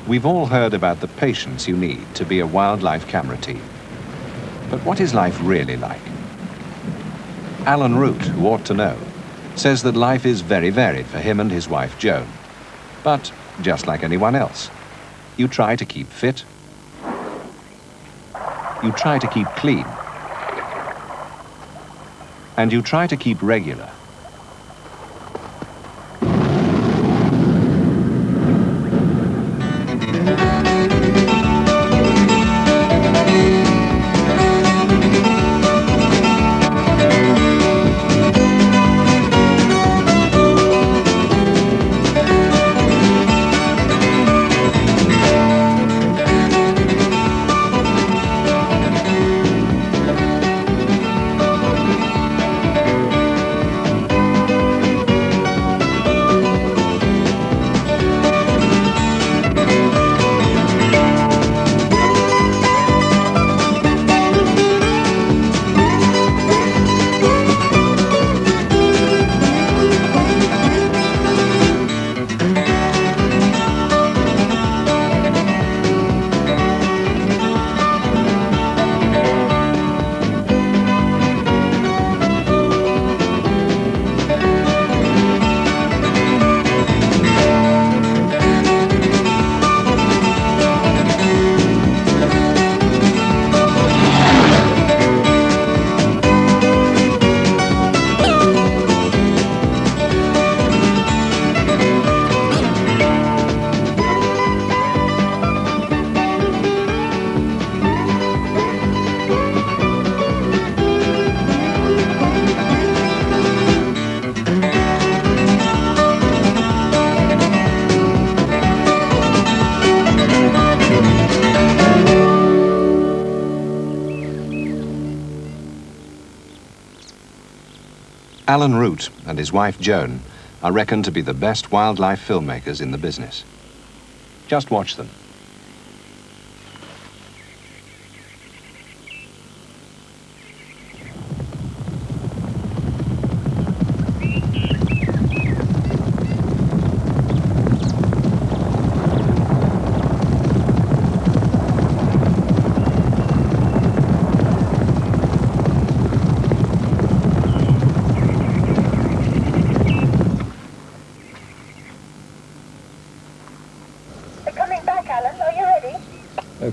We've all heard about the patience you need to be a wildlife camera team. But what is life really like? Alan Root, who ought to know, says that life is very varied for him and his wife Joan. But just like anyone else, you try to keep fit, you try to keep clean, and you try to keep regular. Alan Root and his wife Joan are reckoned to be the best wildlife filmmakers in the business. Just watch them.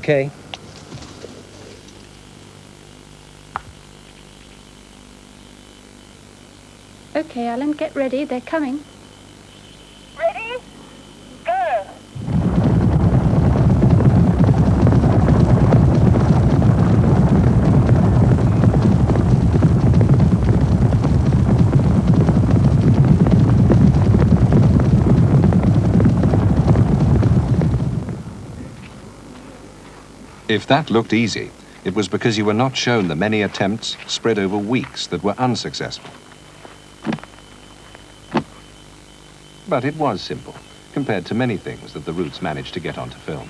Okay. Okay, Alan, get ready. They're coming. Ready? Go! If that looked easy, it was because you were not shown the many attempts spread over weeks that were unsuccessful. But it was simple, compared to many things that the Roots managed to get onto film.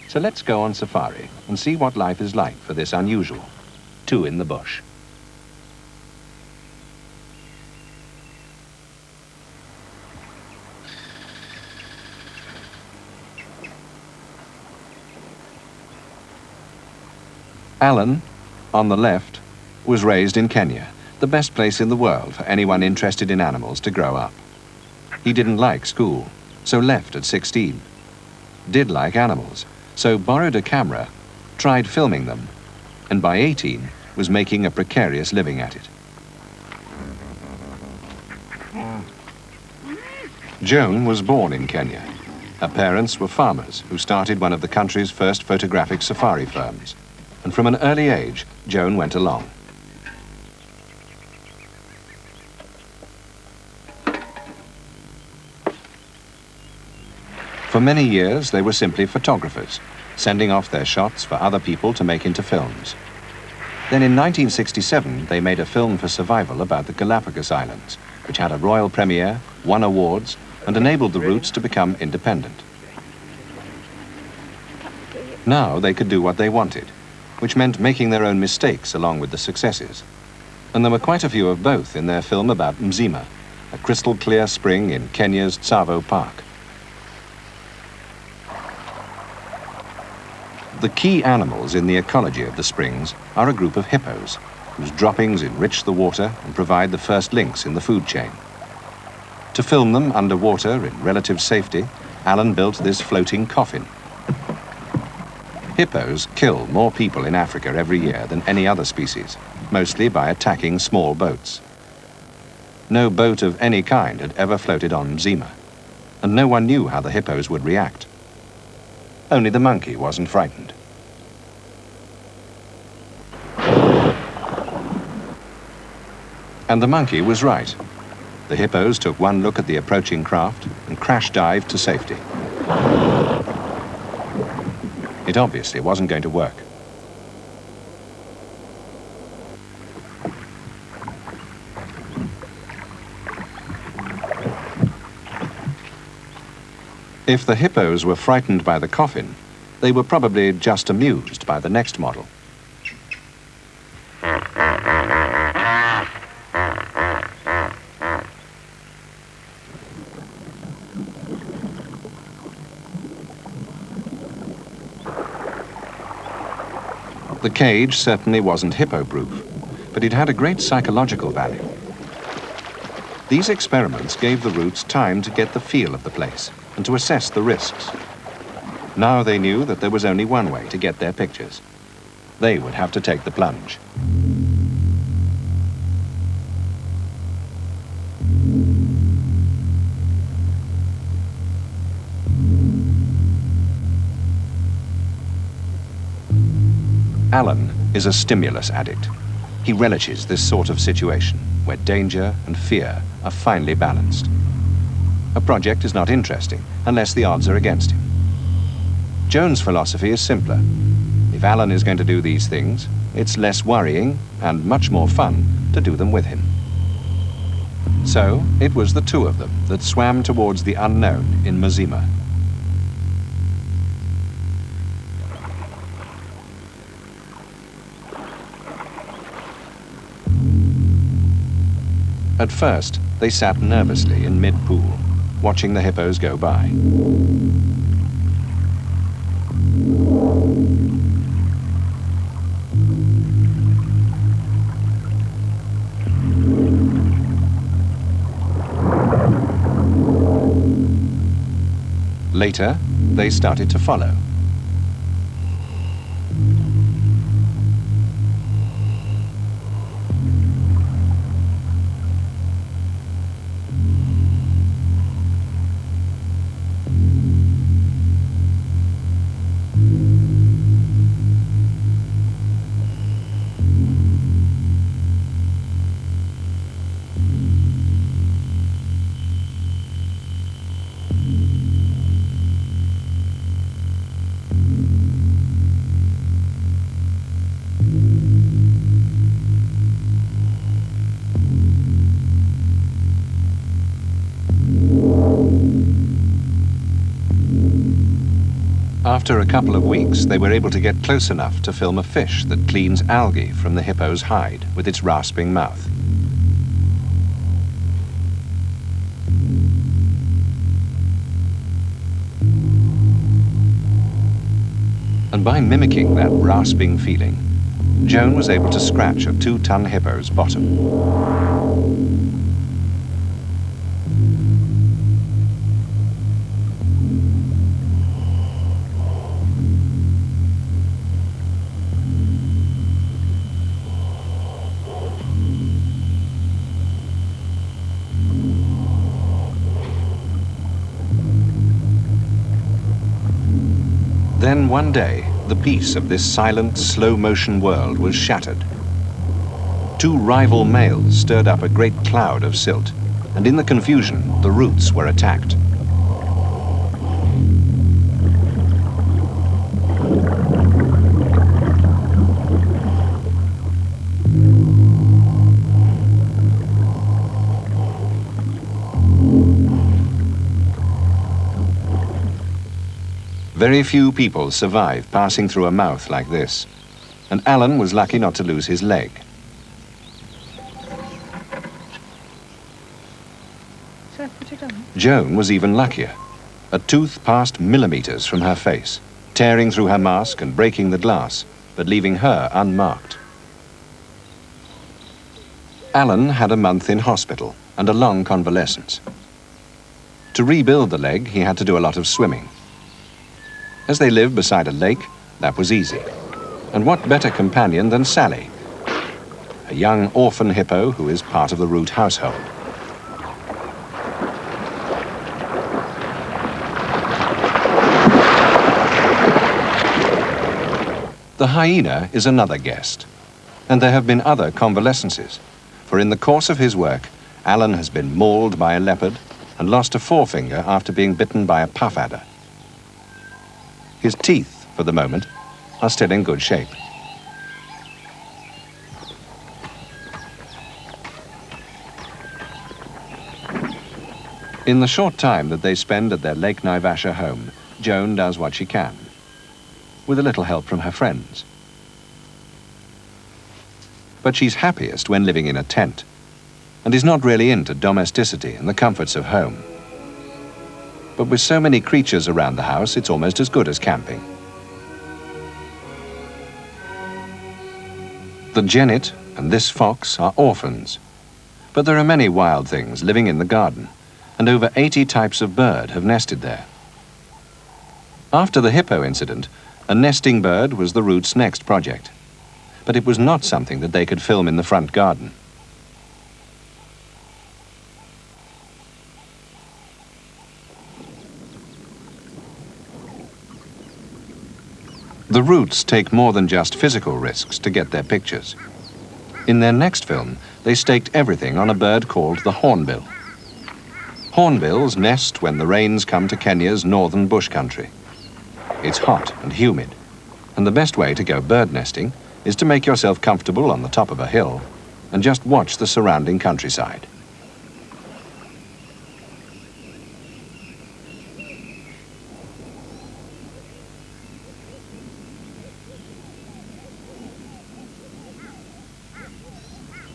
So let's go on safari and see what life is like for this unusual two in the bush. Alan, on the left, was raised in Kenya, the best place in the world for anyone interested in animals to grow up. He didn't like school, so left at 16. Did like animals, so borrowed a camera, tried filming them, and by 18 was making a precarious living at it. Joan was born in Kenya. Her parents were farmers who started one of the country's first photographic safari firms. And from an early age, Joan went along. For many years, they were simply photographers, sending off their shots for other people to make into films. Then in 1967, they made a film for Survival about the Galapagos Islands, which had a royal premiere, won awards, and enabled the Roots to become independent. Now they could do what they wanted, which meant making their own mistakes along with the successes. And there were quite a few of both in their film about Mzima, a crystal clear spring in Kenya's Tsavo Park. The key animals in the ecology of the springs are a group of hippos, whose droppings enrich the water and provide the first links in the food chain. To film them underwater in relative safety, Alan built this floating coffin. Hippos kill more people in Africa every year than any other species, mostly by attacking small boats. No boat of any kind had ever floated on Mzima, and no one knew how the hippos would react. Only the monkey wasn't frightened. And the monkey was right. The hippos took one look at the approaching craft and crash dived to safety. It obviously wasn't going to work. If the hippos were frightened by the coffin, they were probably just amused by the next model. The cage certainly wasn't hippo-proof, but it had a great psychological value. These experiments gave the Roots time to get the feel of the place and to assess the risks. Now they knew that there was only one way to get their pictures. They would have to take the plunge. Alan is a stimulus addict. He relishes this sort of situation, where danger and fear are finely balanced. A project is not interesting unless the odds are against him. Joan's philosophy is simpler. If Alan is going to do these things, it's less worrying and much more fun to do them with him. So it was the two of them that swam towards the unknown in Mzima. At first, they sat nervously in mid-pool, watching the hippos go by. Later, they started to follow. After a couple of weeks, they were able to get close enough to film a fish that cleans algae from the hippo's hide with its rasping mouth. And by mimicking that rasping feeling, Joan was able to scratch a 2-ton hippo's bottom. Then one day, the peace of this silent, slow-motion world was shattered. Two rival males stirred up a great cloud of silt, and in the confusion, the Roots were attacked. Very few people survive passing through a mouth like this, and Alan was lucky not to lose his leg. Shall I put it on? Joan was even luckier. A tooth passed millimeters from her face, tearing through her mask and breaking the glass, but leaving her unmarked. Alan had a month in hospital and a long convalescence. To rebuild the leg, he had to do a lot of swimming. As they lived beside a lake, that was easy. And what better companion than Sally, a young orphan hippo who is part of the Root household. The hyena is another guest, and there have been other convalescences, for in the course of his work, Alan has been mauled by a leopard and lost a forefinger after being bitten by a puff adder. His teeth, for the moment, are still in good shape. In the short time that they spend at their Lake Naivasha home, Joan does what she can, with a little help from her friends. But she's happiest when living in a tent, and is not really into domesticity and the comforts of home. But with so many creatures around the house, it's almost as good as camping. The genet and this fox are orphans, but there are many wild things living in the garden, and over 80 types of bird have nested there. After the hippo incident, a nesting bird was the Roots' next project, but it was not something that they could film in the front garden. The Roots take more than just physical risks to get their pictures. In their next film, they staked everything on a bird called the hornbill. Hornbills nest when the rains come to Kenya's northern bush country. It's hot and humid, and the best way to go bird nesting is to make yourself comfortable on the top of a hill and just watch the surrounding countryside.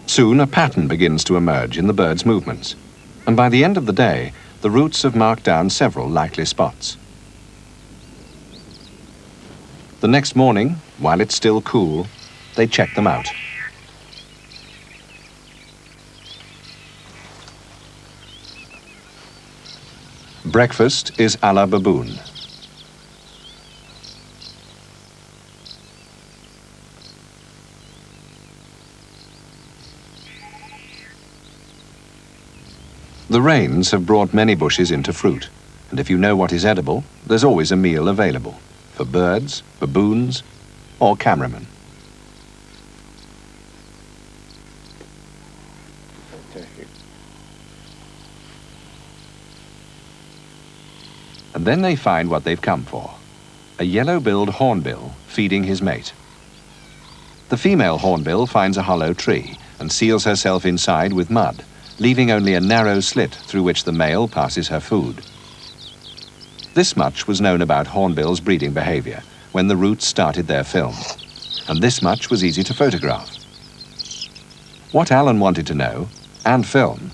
Soon a pattern begins to emerge in the bird's movements, and by the end of the day, the Roots have marked down several likely spots. The next morning, while it's still cool, they check them out. Breakfast is a la baboon. The rains have brought many bushes into fruit, and if you know what is edible, there's always a meal available for birds, baboons, or cameramen. And then they find what they've come for, a yellow-billed hornbill feeding his mate. The female hornbill finds a hollow tree and seals herself inside with mud, leaving only a narrow slit through which the male passes her food. This much was known about hornbills' breeding behavior when the Roots started their film, and this much was easy to photograph. What Alan wanted to know, and film,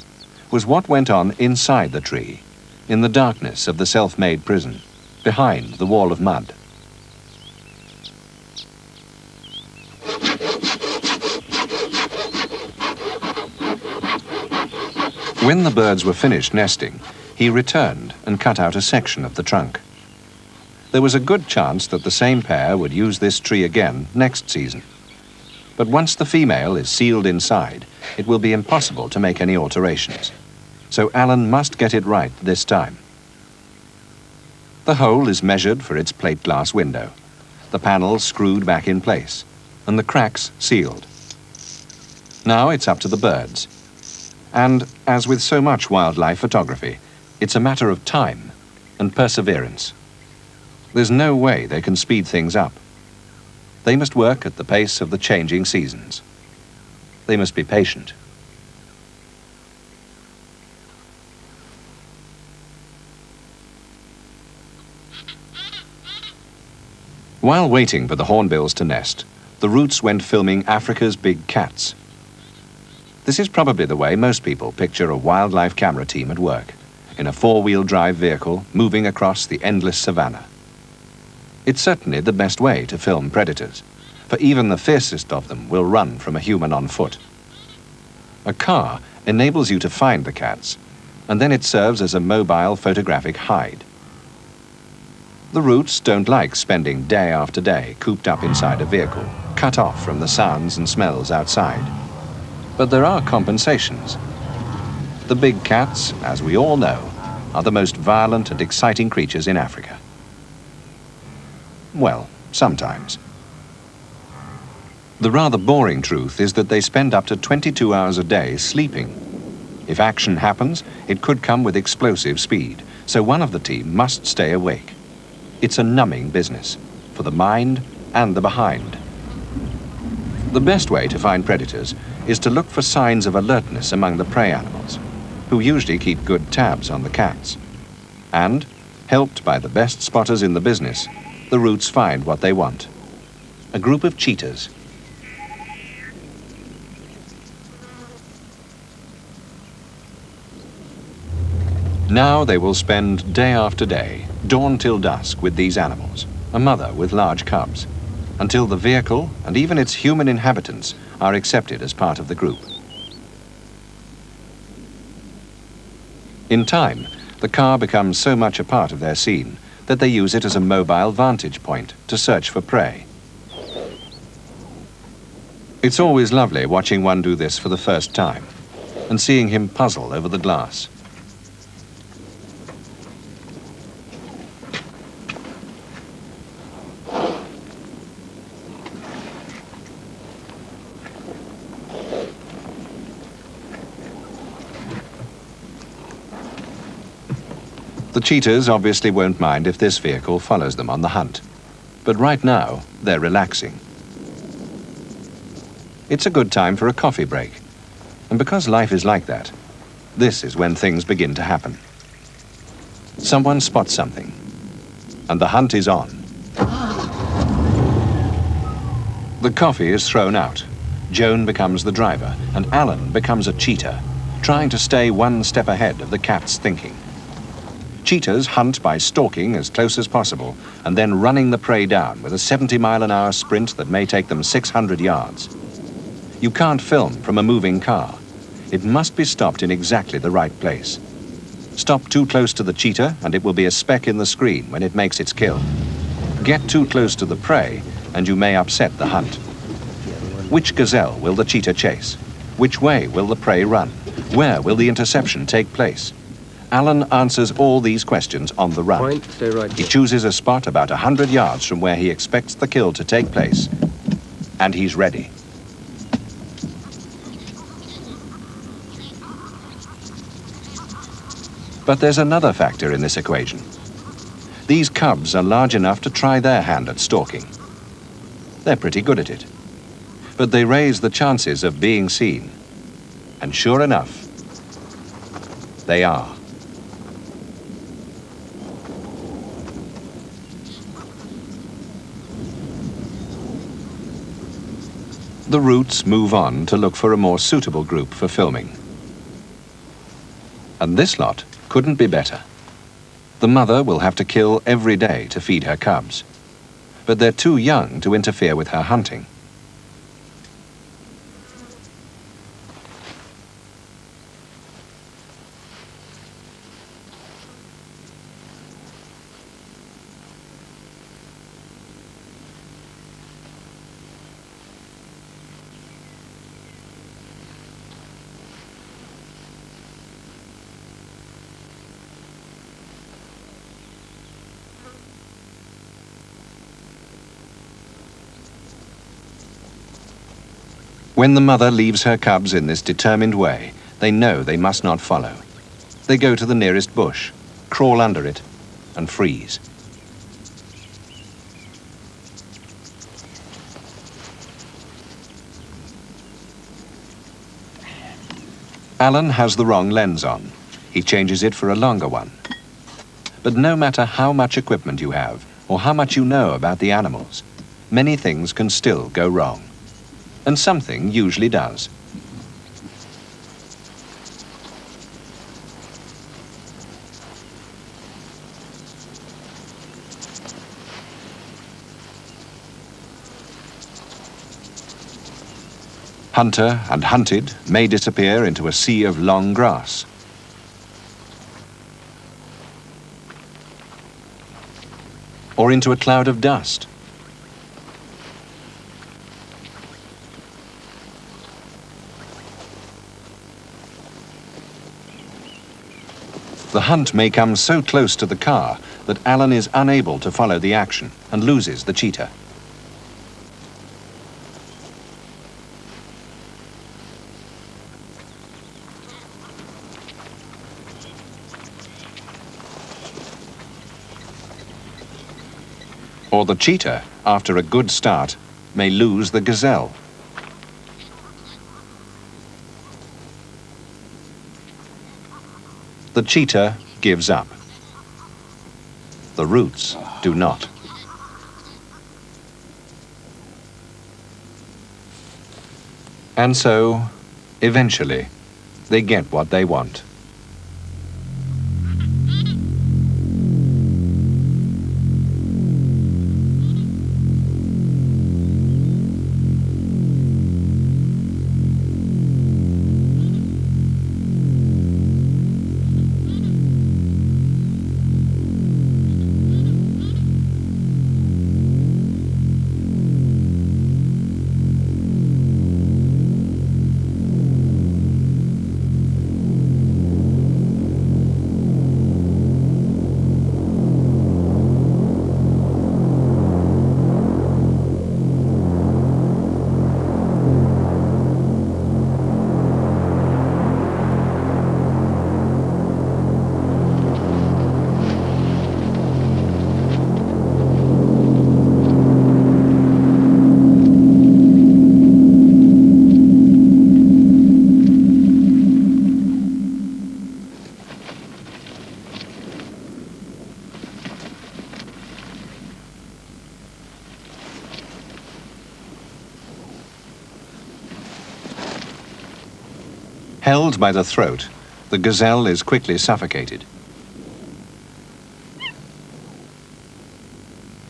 was what went on inside the tree, in the darkness of the self-made prison, behind the wall of mud. When the birds were finished nesting, he returned and cut out a section of the trunk. There was a good chance that the same pair would use this tree again next season. But once the female is sealed inside, it will be impossible to make any alterations. So Alan must get it right this time. The hole is measured for its plate glass window, the panels screwed back in place, and the cracks sealed. Now it's up to the birds. And, as with so much wildlife photography, it's a matter of time and perseverance. There's no way they can speed things up. They must work at the pace of the changing seasons. They must be patient. While waiting for the hornbills to nest, the Roots went filming Africa's big cats. This is probably the way most people picture a wildlife camera team at work, in a four-wheel drive vehicle moving across the endless savannah. It's certainly the best way to film predators, for even the fiercest of them will run from a human on foot. A car enables you to find the cats, and then it serves as a mobile photographic hide. The Roots don't like spending day after day cooped up inside a vehicle, cut off from the sounds and smells outside. But there are compensations. The big cats, as we all know, are the most violent and exciting creatures in Africa. Well, sometimes. The rather boring truth is that they spend up to 22 hours a day sleeping. If action happens, it could come with explosive speed, so one of the team must stay awake. It's a numbing business, for the mind and the behind. The best way to find predators is to look for signs of alertness among the prey animals, who usually keep good tabs on the cats. And, helped by the best spotters in the business, the Roots find what they want. A group of cheetahs. Now they will spend day after day, dawn till dusk, with these animals, a mother with large cubs, until the vehicle and even its human inhabitants are accepted as part of the group. In time, the car becomes so much a part of their scene that they use it as a mobile vantage point to search for prey. It's always lovely watching one do this for the first time and seeing him puzzle over the glass. The cheetahs obviously won't mind if this vehicle follows them on the hunt. But right now, they're relaxing. It's a good time for a coffee break. And because life is like that, this is when things begin to happen. Someone spots something, and the hunt is on. The coffee is thrown out. Joan becomes the driver, and Alan becomes a cheetah, trying to stay one step ahead of the cat's thinking. Cheetahs hunt by stalking as close as possible and then running the prey down with a 70-mile-an-hour sprint that may take them 600 yards. You can't film from a moving car. It must be stopped in exactly the right place. Stop too close to the cheetah and it will be a speck in the screen when it makes its kill. Get too close to the prey and you may upset the hunt. Which gazelle will the cheetah chase? Which way will the prey run? Where will the interception take place? Alan answers all these questions on the run. Point, stay right. He chooses a spot about 100 yards from where he expects the kill to take place. And he's ready. But there's another factor in this equation. These cubs are large enough to try their hand at stalking. They're pretty good at it. But they raise the chances of being seen. And sure enough, they are. The Roots move on to look for a more suitable group for filming. And this lot couldn't be better. The mother will have to kill every day to feed her cubs, but they're too young to interfere with her hunting. When the mother leaves her cubs in this determined way, they know they must not follow. They go to the nearest bush, crawl under it, and freeze. Alan has the wrong lens on. He changes it for a longer one. But no matter how much equipment you have, or how much you know about the animals, many things can still go wrong. And something usually does. Hunter and hunted may disappear into a sea of long grass. Or into a cloud of dust. The hunt may come so close to the car that Alan is unable to follow the action and loses the cheetah. Or the cheetah, after a good start, may lose the gazelle. The cheetah gives up. The Roots do not. And so, eventually, they get what they want. Held by the throat, the gazelle is quickly suffocated.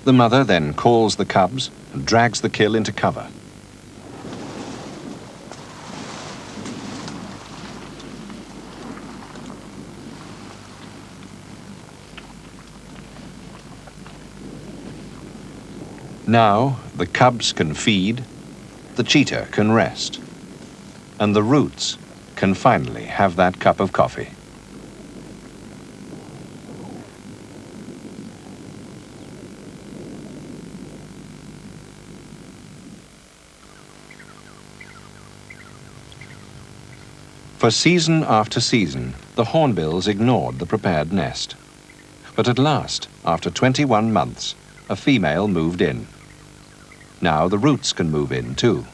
The mother then calls the cubs and drags the kill into cover. Now the cubs can feed, the cheetah can rest, and the Roots can finally have that cup of coffee. For season after season, the hornbills ignored the prepared nest. But at last, after 21 months, a female moved in. Now the Roots can move in too.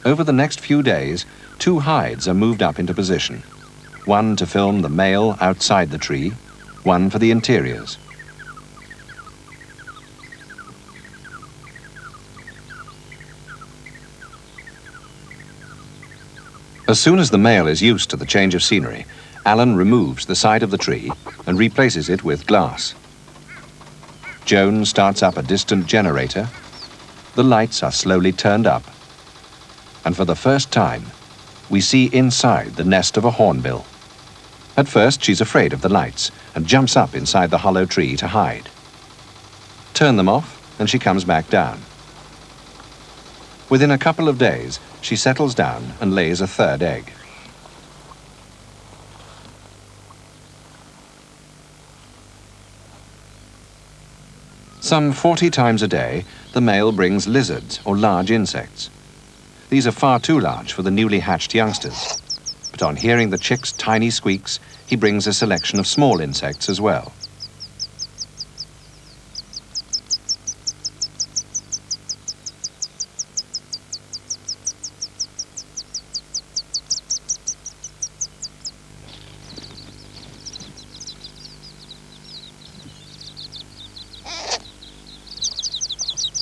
Over the next few days, 2 hides are moved up into position. One to film the male outside the tree, one for the interiors. As soon as the male is used to the change of scenery, Alan removes the side of the tree and replaces it with glass. Joan starts up a distant generator. The lights are slowly turned up. And for the first time, we see inside the nest of a hornbill. At first, she's afraid of the lights and jumps up inside the hollow tree to hide. Turn them off, and she comes back down. Within a couple of days, she settles down and lays a 3rd egg. Some 40 times a day, the male brings lizards or large insects. These are far too large for the newly hatched youngsters. But on hearing the chick's tiny squeaks, he brings a selection of small insects as well.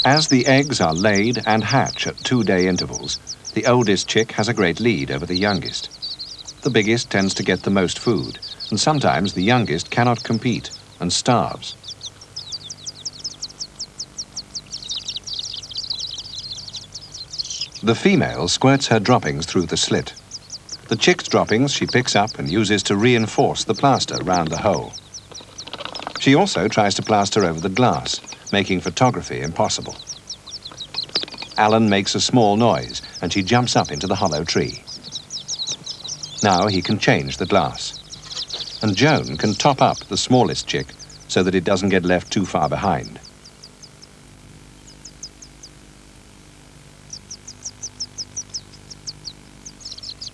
As the eggs are laid and hatch at 2-day intervals, the oldest chick has a great lead over the youngest. The biggest tends to get the most food, and sometimes the youngest cannot compete and starves. The female squirts her droppings through the slit. The chick's droppings she picks up and uses to reinforce the plaster round the hole. She also tries to plaster over the glass, making photography impossible. Alan makes a small noise and she jumps up into the hollow tree. Now he can change the glass. And Joan can top up the smallest chick so that it doesn't get left too far behind.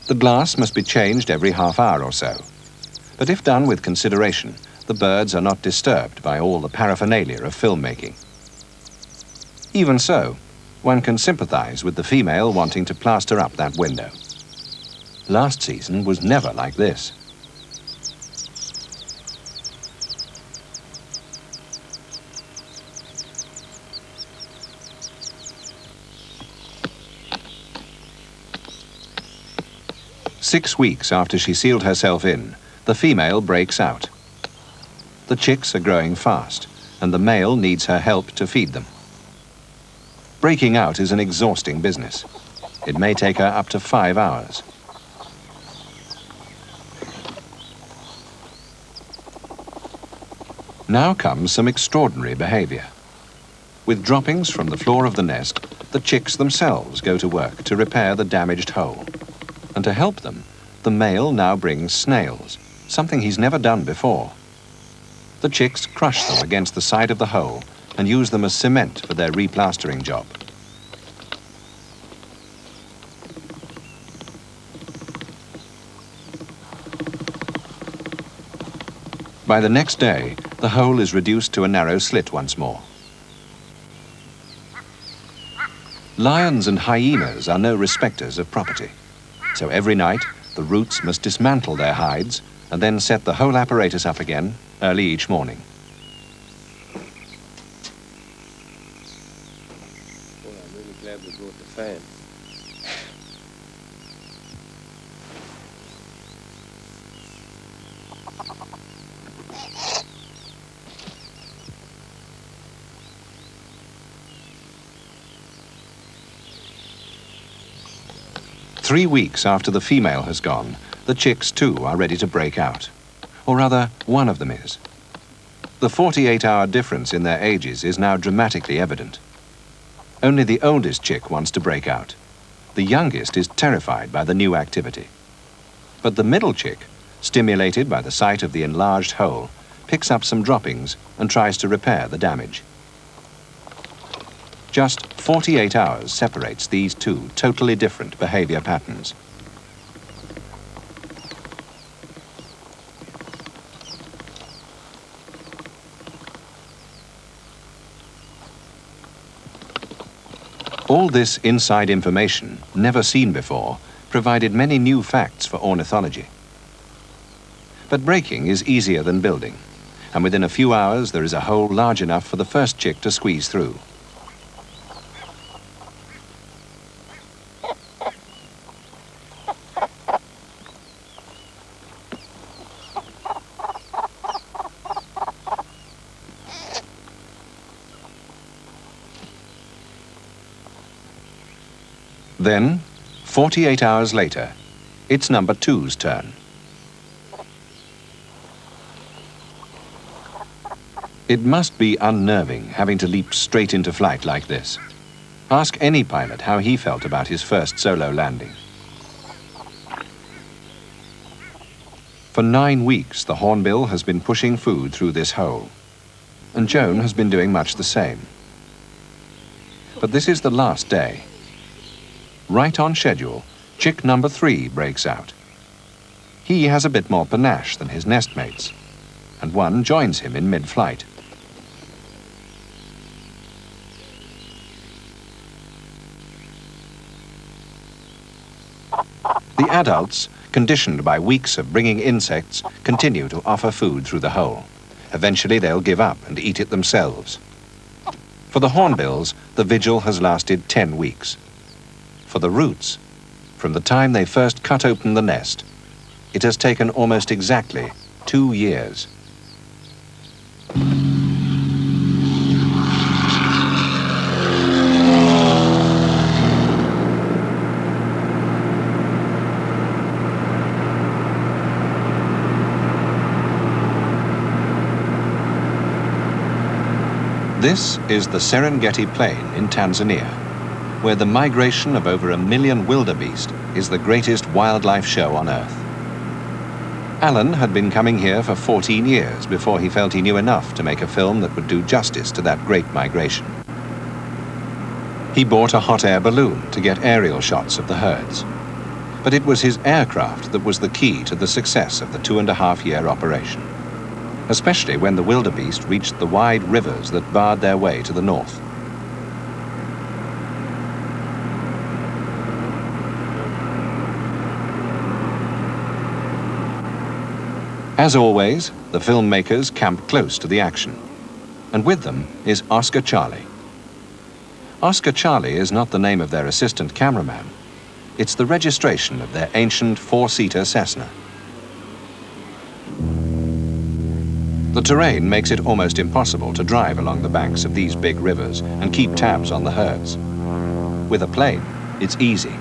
The glass must be changed every half hour or so. But if done with consideration, the birds are not disturbed by all the paraphernalia of filmmaking. Even so, one can sympathize with the female wanting to plaster up that window. Last season was never like this. Six weeks after she sealed herself in, the female breaks out. The chicks are growing fast, and the male needs her help to feed them. Breaking out is an exhausting business. It may take her up to 5 hours. Now comes some extraordinary behavior. With droppings from the floor of the nest, the chicks themselves go to work to repair the damaged hole. And to help them, the male now brings snails, something he's never done before. The chicks crush them against the side of the hole and use them as cement for their replastering job. By the next day, the hole is reduced to a narrow slit once more. Lions and hyenas are no respecters of property. So every night, the Roots must dismantle their hides and then set the whole apparatus up again early each morning. Well, I'm really glad we brought the fan. 3 weeks after the female has gone, the chicks too are ready to break out. Or rather, one of them is. The 48-hour difference in their ages is now dramatically evident. Only the oldest chick wants to break out. The youngest is terrified by the new activity. But the middle chick, stimulated by the sight of the enlarged hole, picks up some droppings and tries to repair the damage. Just 48 hours separates these two totally different behavior patterns. All this inside information, never seen before, provided many new facts for ornithology. But breaking is easier than building, and within a few hours there is a hole large enough for the first chick to squeeze through. Then, 48 hours later, it's number 2's turn. It must be unnerving having to leap straight into flight like this. Ask any pilot how he felt about his first solo landing. For 9 weeks, the hornbill has been pushing food through this hole, and Joan has been doing much the same. But this is the last day. Right on schedule, chick number 3 breaks out. He has a bit more panache than his nestmates, and one joins him in mid-flight. The adults, conditioned by weeks of bringing insects, continue to offer food through the hole. Eventually they'll give up and eat it themselves. For the hornbills, the vigil has lasted 10 weeks. For the Roots, from the time they first cut open the nest, it has taken almost exactly 2 years. This is the Serengeti Plain in Tanzania, where the migration of over 1 million wildebeest is the greatest wildlife show on Earth. Alan had been coming here for 14 years before he felt he knew enough to make a film that would do justice to that great migration. He bought a hot air balloon to get aerial shots of the herds. But it was his aircraft that was the key to the success of the 2.5-year operation, especially when the wildebeest reached the wide rivers that barred their way to the north. As always, the filmmakers camped close to the action, and with them is Oscar Charlie. Oscar Charlie is not the name of their assistant cameraman. It's the registration of their ancient 4-seater Cessna. The terrain makes it almost impossible to drive along the banks of these big rivers and keep tabs on the herds. With a plane, it's easy.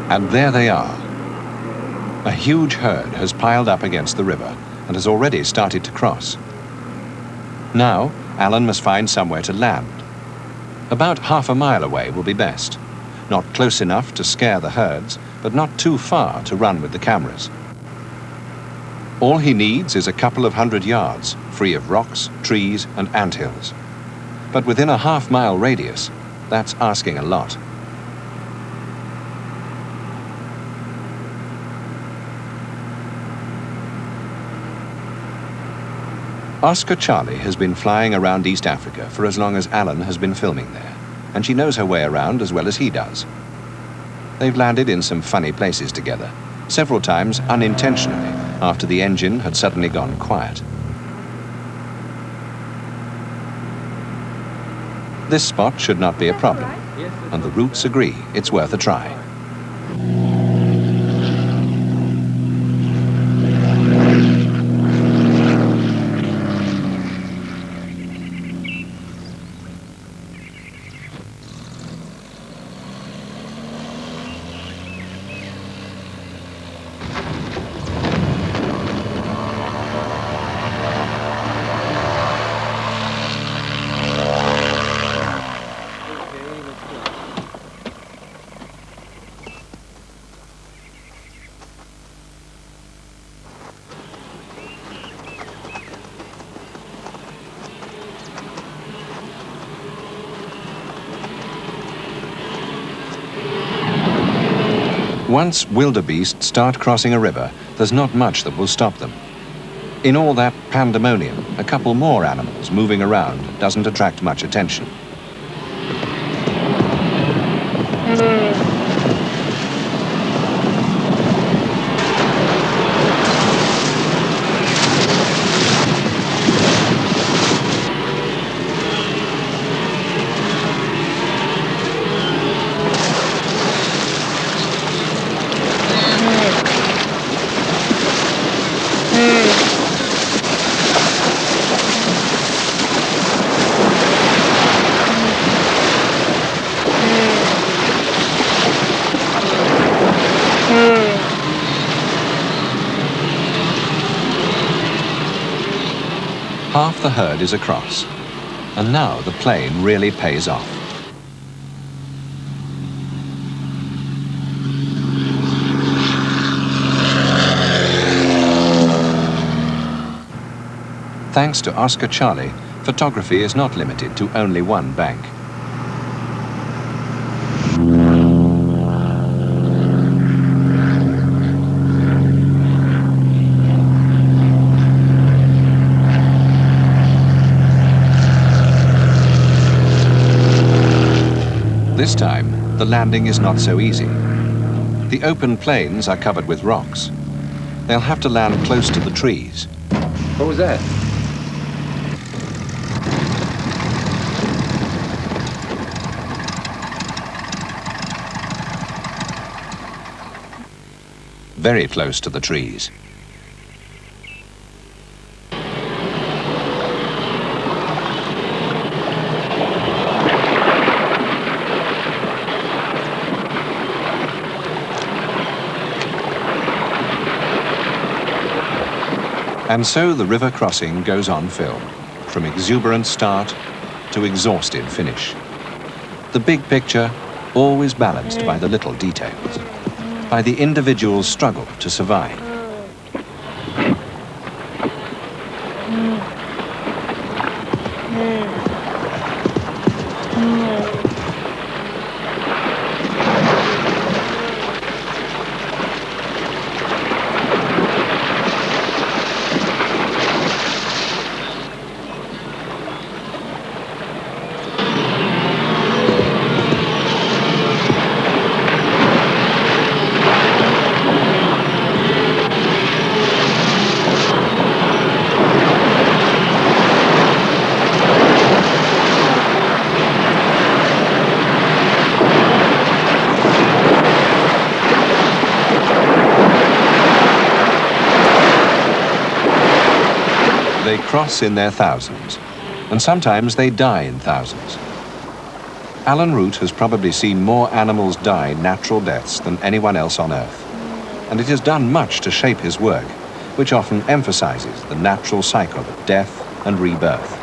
And there they are. A huge herd has piled up against the river and has already started to cross. Now, Alan must find somewhere to land. About half a mile away will be best. Not close enough to scare the herds, but not too far to run with the cameras. All he needs is a couple of 100 yards, free of rocks, trees, and anthills. But within a half-mile radius, that's asking a lot. Oscar Charlie has been flying around East Africa for as long as Alan has been filming there, and she knows her way around as well as he does. They've landed in some funny places together, several times unintentionally, after the engine had suddenly gone quiet. This spot should not be a problem, and the Roots agree it's worth a try. Once wildebeest start crossing a river, there's not much that will stop them. In all that pandemonium, a couple more animals moving around doesn't attract much attention. Half the herd is across, and now the plane really pays off. Thanks to Oscar Charlie, photography is not limited to only one bank. This time, the landing is not so easy. The open plains are covered with rocks. They'll have to land close to the trees. What was that? Very close to the trees. And so the river crossing goes on film, from exuberant start to exhausted finish. The big picture always balanced by the little details, by the individual's struggle to survive. They cross in their thousands, and sometimes they die in thousands. Alan Root has probably seen more animals die natural deaths than anyone else on Earth, and it has done much to shape his work, which often emphasizes the natural cycle of death and rebirth.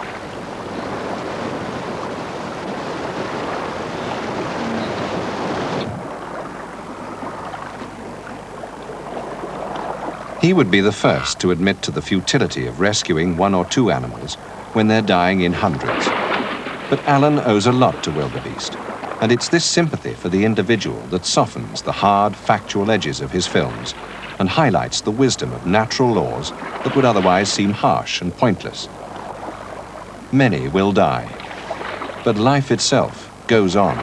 He would be the first to admit to the futility of rescuing one or two animals when they're dying in hundreds. But Alan owes a lot to wildebeest, and it's this sympathy for the individual that softens the hard, factual edges of his films and highlights the wisdom of natural laws that would otherwise seem harsh and pointless. Many will die, but life itself goes on.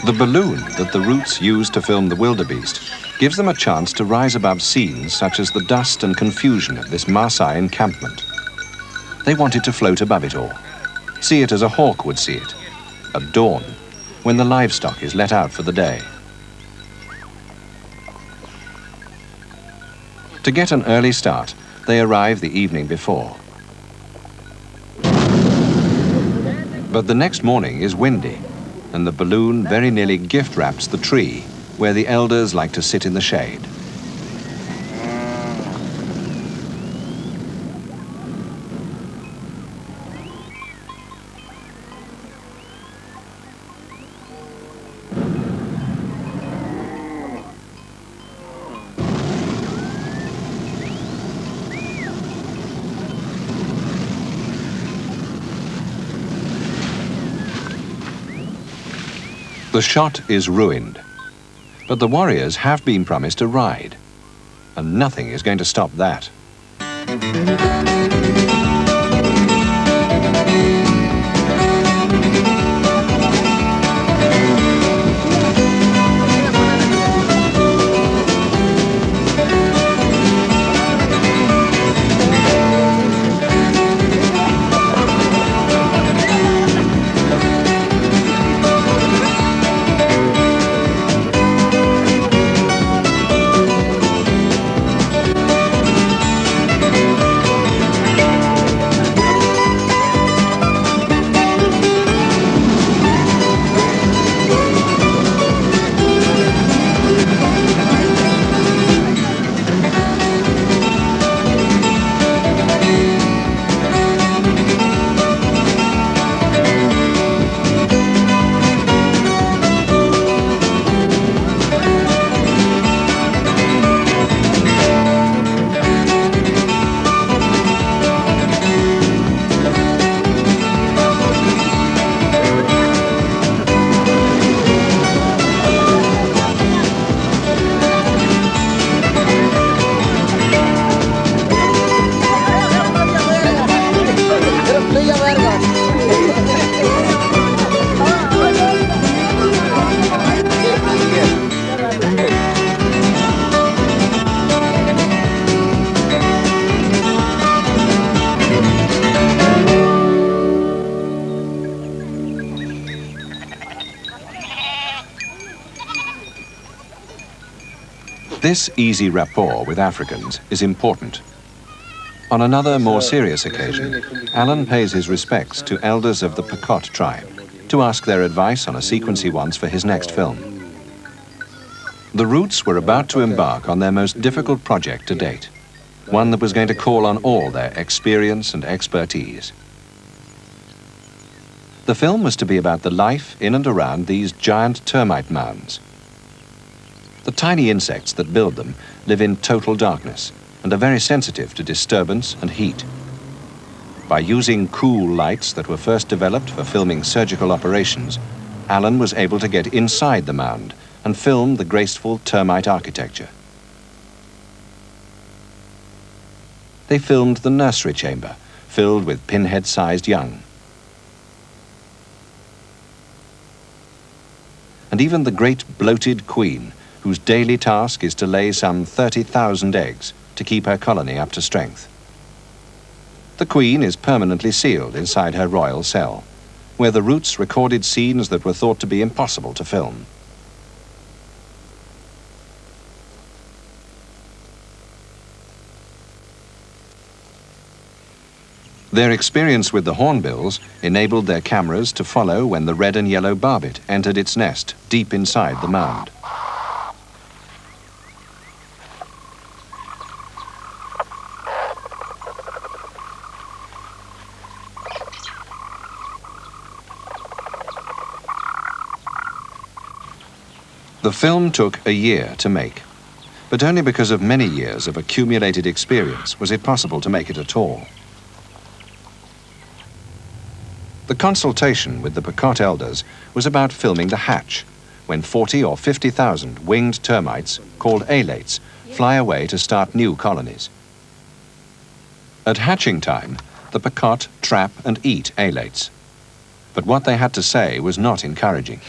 The balloon that the Roots used to film the wildebeest gives them a chance to rise above scenes such as the dust and confusion of this Maasai encampment. They want it to float above it all, see it as a hawk would see it, at dawn, when the livestock is let out for the day. To get an early start, they arrive the evening before. But the next morning is windy, and the balloon very nearly gift-wraps the tree where the elders like to sit in the shade. The shot is ruined, but the warriors have been promised a ride, and nothing is going to stop that. This easy rapport with Africans is important. On another, more serious occasion, Alan pays his respects to elders of the Pecot tribe to ask their advice on a sequence he wants for his next film. The Roots were about to embark on their most difficult project to date, one that was going to call on all their experience and expertise. The film was to be about the life in and around these giant termite mounds. The tiny insects that build them live in total darkness and are very sensitive to disturbance and heat. By using cool lights that were first developed for filming surgical operations, Alan was able to get inside the mound and film the graceful termite architecture. They filmed the nursery chamber, filled with pinhead-sized young. And even the great bloated queen, whose daily task is to lay some 30,000 eggs to keep her colony up to strength. The queen is permanently sealed inside her royal cell, where the Roots recorded scenes that were thought to be impossible to film. Their experience with the hornbills enabled their cameras to follow when the red and yellow barbet entered its nest deep inside the mound. The film took a year to make, but only because of many years of accumulated experience was it possible to make it at all. The consultation with the Pecot elders was about filming the hatch, when 40 or 50,000 winged termites, called alates, fly away to start new colonies. At hatching time, the Pecot trap and eat alates, but what they had to say was not encouraging.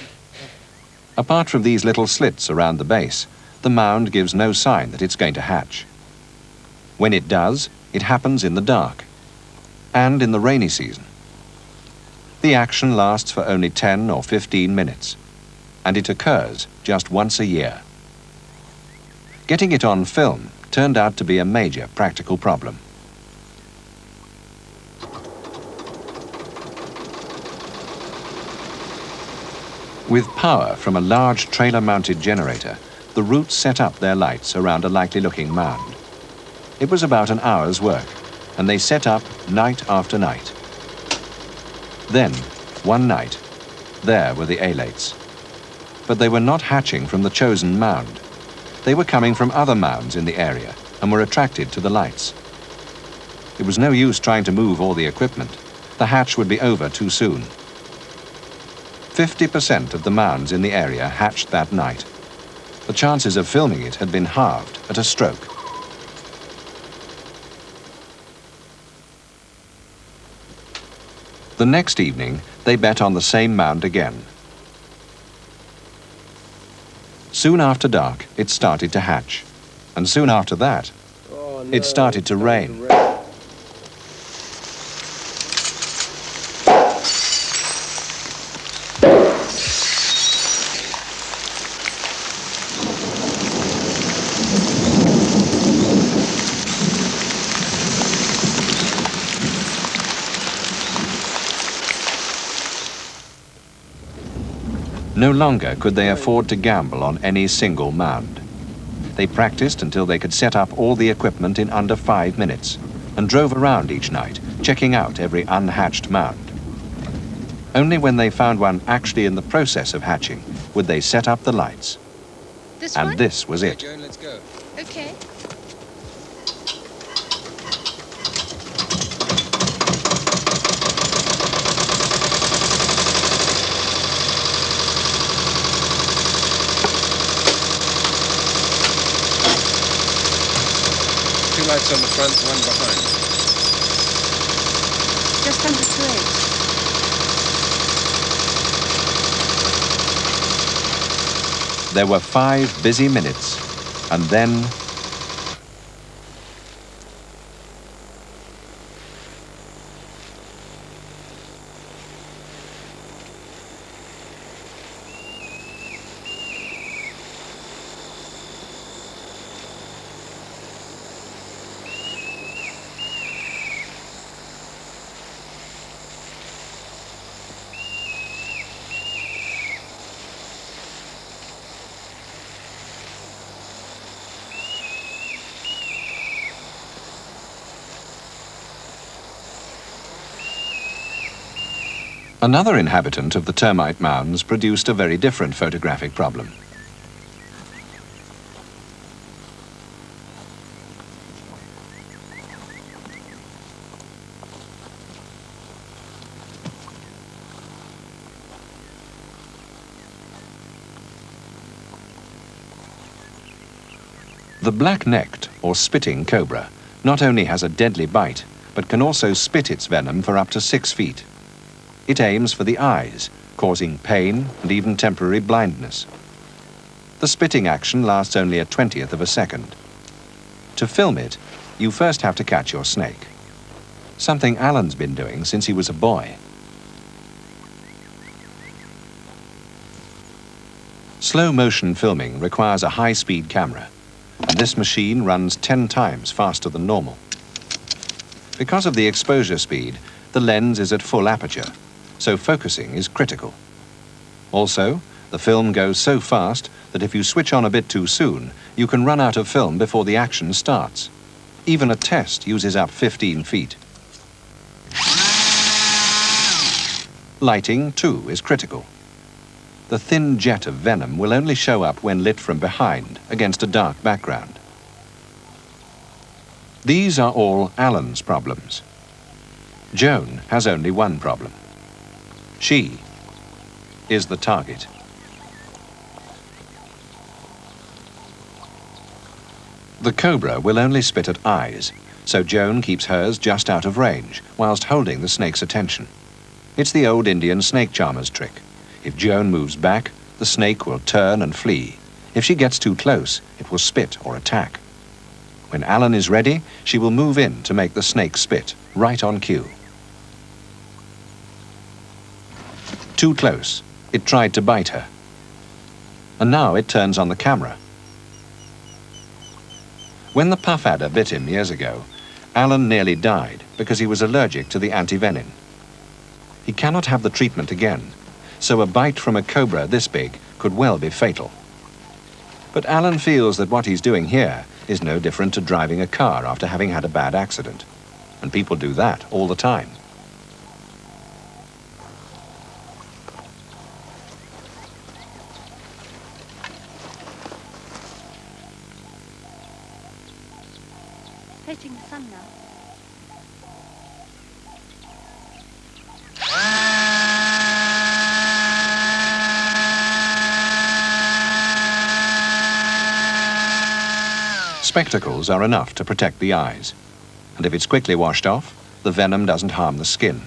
Apart from these little slits around the base, the mound gives no sign that it's going to hatch. When it does, it happens in the dark, and in the rainy season. The action lasts for only 10 or 15 minutes, and it occurs just once a year. Getting it on film turned out to be a major practical problem. With power from a large trailer-mounted generator, the Roots set up their lights around a likely-looking mound. It was about an hour's work, and they set up night after night. Then, one night, there were the alates. But they were not hatching from the chosen mound. They were coming from other mounds in the area and were attracted to the lights. It was no use trying to move all the equipment. The hatch would be over too soon. 50% of the mounds in the area hatched that night. The chances of filming it had been halved at a stroke. The next evening, they bet on the same mound again. Soon after dark, it started to hatch. And soon after that, it started to rain. No longer could they afford to gamble on any single mound. They practiced until they could set up all the equipment in under 5 minutes and drove around each night, checking out every unhatched mound. Only when they found one actually in the process of hatching would they set up the lights. And this was it. Joan, let's go. Okay. Two lights on the front, one behind. Just under 2/8. There were 5 busy minutes, and then Another inhabitant of the termite mounds produced a very different photographic problem. The black-necked or spitting cobra not only has a deadly bite, but can also spit its venom for up to 6 feet. It aims for the eyes, causing pain and even temporary blindness. The spitting action lasts only a 20th of a second. To film it, you first have to catch your snake. Something Alan's been doing since he was a boy. Slow motion filming requires a high-speed camera, and this machine runs 10 times faster than normal. Because of the exposure speed, the lens is at full aperture, so focusing is critical. Also, the film goes so fast that if you switch on a bit too soon, you can run out of film before the action starts. Even a test uses up 15 feet. Lighting, too, is critical. The thin jet of venom will only show up when lit from behind against a dark background. These are all Alan's problems. Joan has only one problem. She is the target. The cobra will only spit at eyes, so Joan keeps hers just out of range whilst holding the snake's attention. It's the old Indian snake charmer's trick. If Joan moves back, the snake will turn and flee. If she gets too close, it will spit or attack. When Alan is ready, she will move in to make the snake spit, right on cue. Too close. It tried to bite her. And now it turns on the camera. When the puff adder bit him years ago, Alan nearly died because he was allergic to the antivenin. He cannot have the treatment again, so a bite from a cobra this big could well be fatal. But Alan feels that what he's doing here is no different to driving a car after having had a bad accident. And people do that all the time. Facing the sun now. Spectacles are enough to protect the eyes, and if it's quickly washed off, the venom doesn't harm the skin.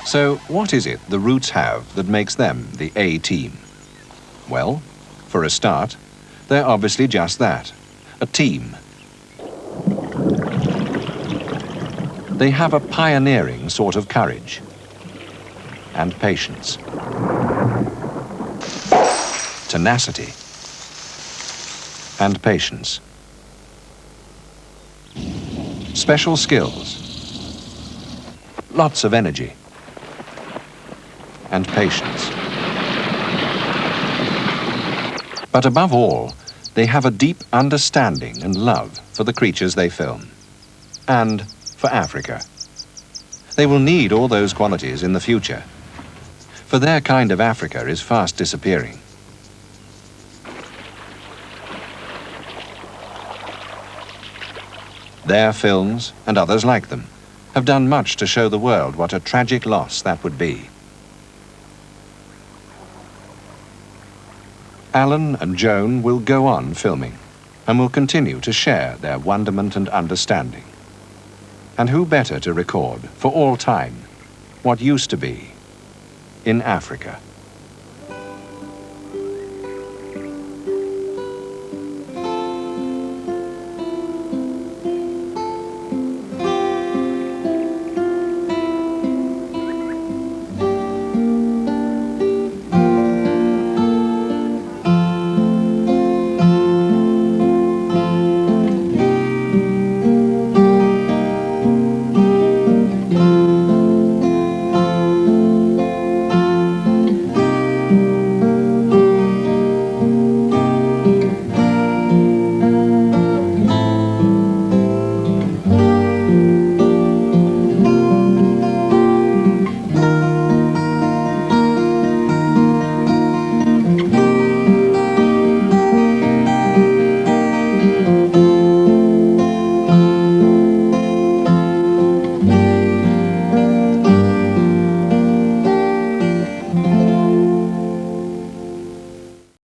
So what is it the Roots have that makes them the A-team? Well, for a start, they're obviously just that, a team. They have a pioneering sort of courage and patience, tenacity and patience, special skills, lots of energy and patience. But above all, they have a deep understanding and love for the creatures they film, and for Africa. They will need all those qualities in the future, for their kind of Africa is fast disappearing. Their films, and others like them, have done much to show the world what a tragic loss that would be. Alan and Joan will go on filming and will continue to share their wonderment and understanding. And who better to record for all time what used to be in Africa?